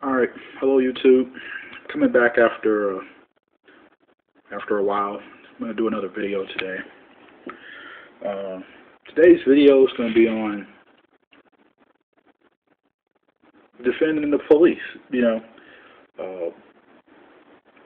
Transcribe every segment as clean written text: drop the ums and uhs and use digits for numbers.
Alright, hello YouTube. Coming back after a while. I'm going to do another video today. Today's video is going to be on defending the police.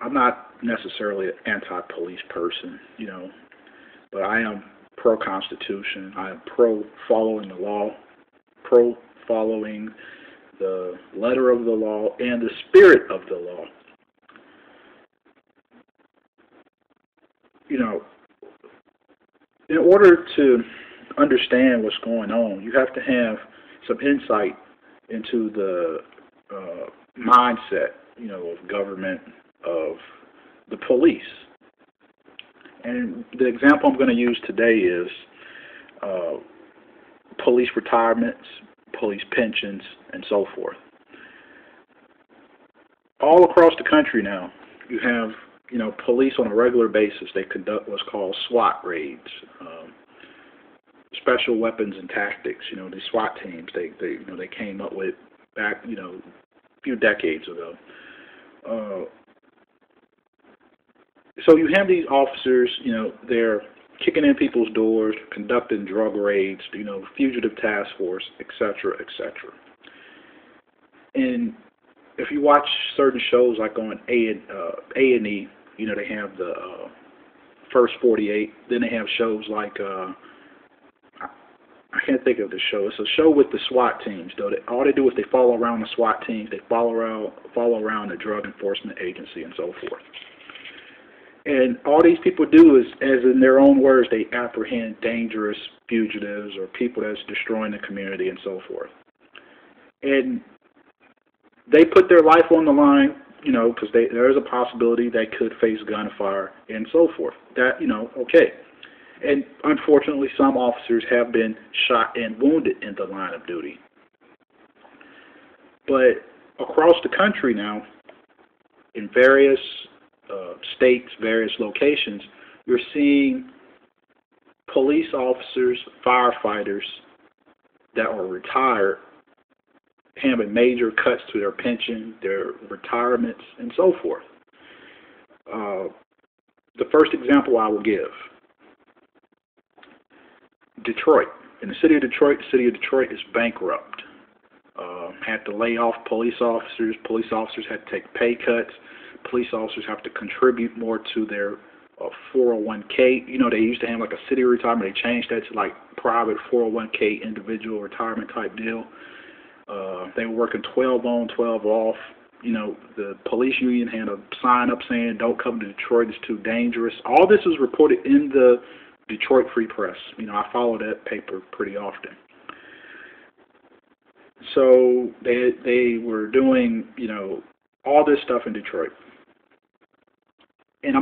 I'm not necessarily an anti-police person, but I am pro-Constitution. I am pro-following the law, pro-following the letter of the law and the spirit of the law. In order to understand what's going on, you have to have some insight into the mindset, of government, of the police. And the example I'm going to use today is police retirements, police pensions, and so forth. All across the country now, you have, police on a regular basis. They conduct what's called SWAT raids, special weapons and tactics. These SWAT teams they came up with back, a few decades ago. So you have these officers, they're kicking in people's doors, conducting drug raids, fugitive task force, etc., etc. And if you watch certain shows like on A&E, they have the First 48. Then they have shows like I can't think of the show. It's a show with the SWAT teams. Though all they do is they follow around the SWAT teams. They follow around the Drug Enforcement Agency and so forth. And all these people do is, as in their own words, they apprehend dangerous fugitives or people that's destroying the community and so forth. And they put their life on the line, because there is a possibility they could face gunfire and so forth. That, okay. And unfortunately, some officers have been shot and wounded in the line of duty. But across the country now, in various states, various locations, you're seeing police officers, firefighters that are retired having major cuts to their pension, their retirements, and so forth. The first example I will give, Detroit. In the city of Detroit is bankrupt. Had to lay off police officers. Police officers had to take pay cuts. Police officers have to contribute more to their 401k. They used to have like a city retirement. They changed that to like private 401k individual retirement type deal. They were working 12 on, 12 off. The police union had a sign up saying, "Don't come to Detroit, it's too dangerous." All this was reported in the Detroit Free Press. I follow that paper pretty often. So they were doing, all this stuff in Detroit. And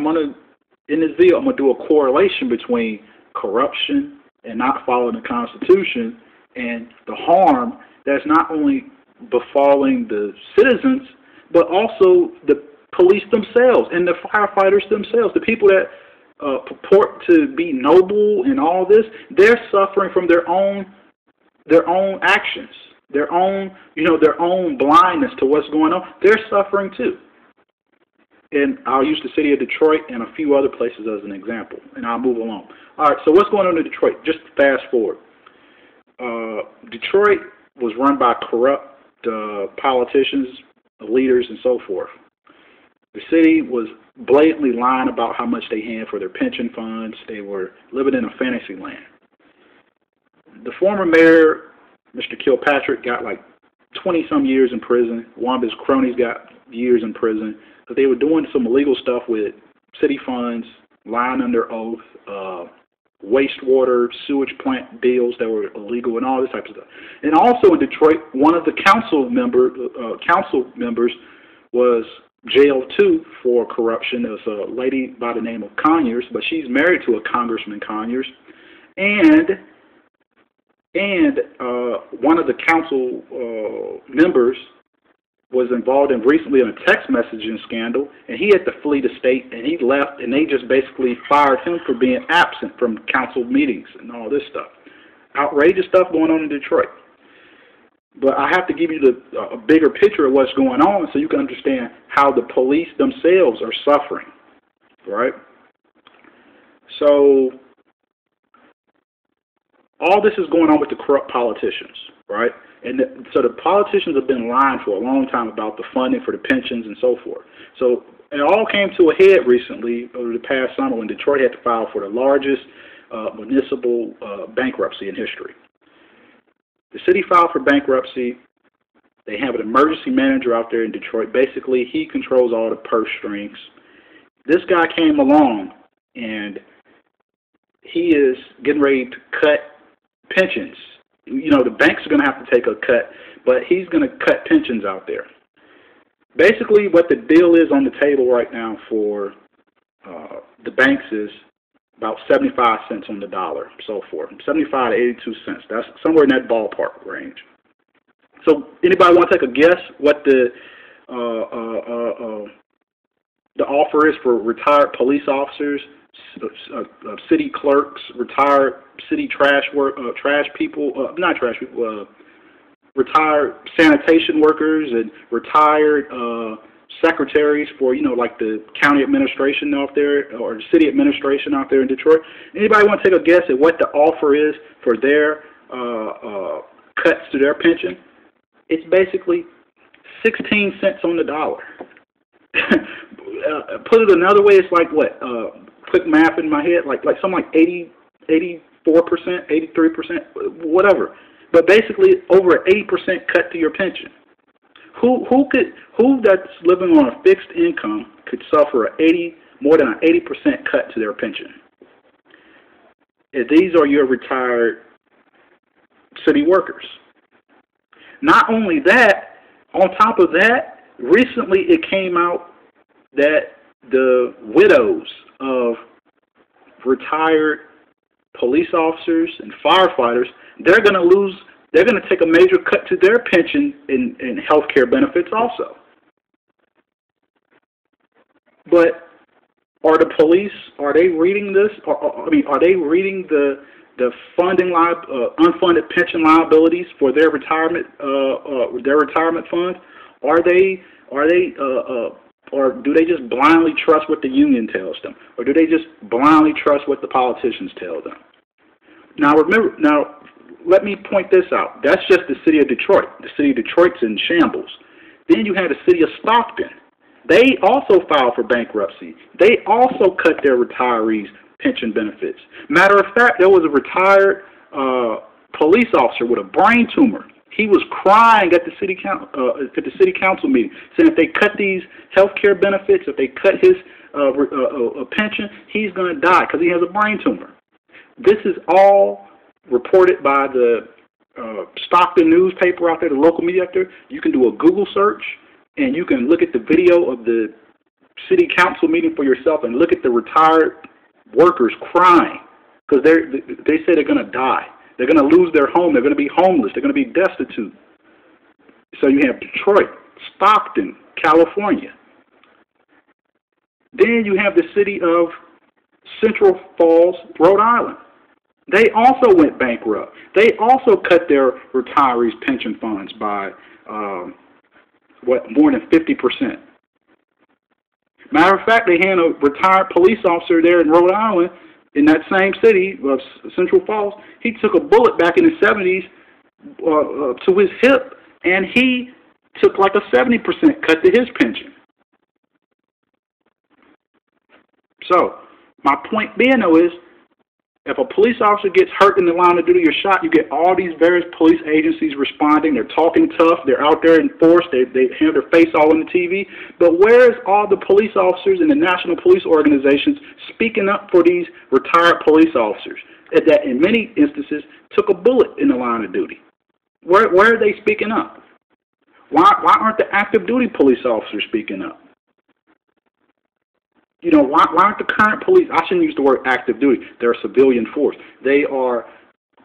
in this video, I'm going to do a correlation between corruption and not following the Constitution and the harm that's not only befalling the citizens, but also the police themselves and the firefighters themselves, the people that purport to be noble and all this. They're suffering from their own actions, their own blindness to what's going on. They're suffering too. And I'll use the city of Detroit and a few other places as an example, and I'll move along. All right, so what's going on in Detroit? Just fast forward. Detroit was run by corrupt politicians, leaders, and so forth. The city was blatantly lying about how much they had for their pension funds. They were living in a fantasy land. The former mayor, Mr. Kilpatrick, got like 20-some years in prison. One of his cronies got years in prison. But they were doing some illegal stuff with city funds, lying under oath, wastewater, sewage plant deals that were illegal, and all this type of stuff. And also in Detroit, one of the council members was jailed too for corruption. There's a lady by the name of Conyers, but she's married to a Congressman Conyers, and one of the council members was involved recently in a text messaging scandal, and he had to flee the state, and he left, and they just basically fired him for being absent from council meetings and all this stuff. Outrageous stuff going on in Detroit. But I have to give you a bigger picture of what's going on so you can understand how the police themselves are suffering, right? So all this is going on with the corrupt politicians, right? And so the politicians have been lying for a long time about the funding for the pensions and so forth. So it all came to a head recently over the past summer when Detroit had to file for the largest municipal bankruptcy in history. The city filed for bankruptcy. They have an emergency manager out there in Detroit. Basically, he controls all the purse strings. This guy came along, and he is getting ready to cut pensions. You know, the banks are going to have to take a cut, but he's going to cut pensions out there. Basically, what the deal is on the table right now for the banks is about 75 cents on the dollar, so forth, 75 to 82 cents. That's somewhere in that ballpark range. So, anybody want to take a guess what the offer is for retired police officers, city clerks, retired city trash people, retired sanitation workers, and retired secretaries for, you know, like the county administration out there or the city administration out there in Detroit? Anybody want to take a guess at what the offer is for their cuts to their pension? It's basically 16 cents on the dollar. Put it another way, it's like what? Quick math in my head, like something like 84%, 83%, whatever. But basically, over an 80% cut to your pension. Who that's living on a fixed income could suffer more than an 80% cut to their pension? If these are your retired city workers. Not only that, on top of that, recently it came out that the widows of retired police officers and firefighters, they're going to take a major cut to their pension and health care benefits also. But are the police, are they reading this? Are they reading the funding unfunded pension liabilities for their retirement fund? Or do they just blindly trust what the union tells them? Or do they just blindly trust what the politicians tell them? Now let me point this out. That's just the city of Detroit. The city of Detroit's in shambles. Then you have the city of Stockton. They also filed for bankruptcy. They also cut their retirees' pension benefits. Matter of fact, there was a retired police officer with a brain tumor. He was crying at the city council meeting, saying if they cut these health care benefits, if they cut his pension, he's going to die because he has a brain tumor. This is all reported by the Stockton newspaper out there, the local media out there. You can do a Google search, and you can look at the video of the city council meeting for yourself and look at the retired workers crying because they say they're going to die. They're going to lose their home. They're going to be homeless. They're going to be destitute. So you have Detroit, Stockton, California. Then you have the city of Central Falls, Rhode Island. They also went bankrupt. They also cut their retirees' pension funds by, more than 50%. Matter of fact, they had a retired police officer there in Rhode Island, in that same city of Central Falls. He took a bullet back in the 70s to his hip, and he took like a 70% cut to his pension. So, my point being, though, is if a police officer gets hurt in the line of duty or shot, you get all these various police agencies responding. They're talking tough. They're out there in force. They have their face all on the TV. But where's all the police officers and the national police organizations speaking up for these retired police officers that in many instances took a bullet in the line of duty? Where are they speaking up? Why aren't the active duty police officers speaking up? You know, why aren't the current police, I shouldn't use the word active duty, they're a civilian force. They are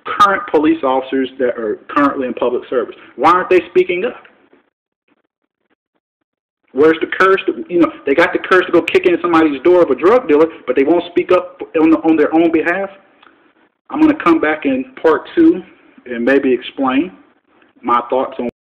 current police officers that are currently in public service. Why aren't they speaking up? Where's the courage to, they got the courage to go kick in somebody's door of a drug dealer, but they won't speak up on their own behalf? I'm going to come back in part 2 and maybe explain. my thoughts on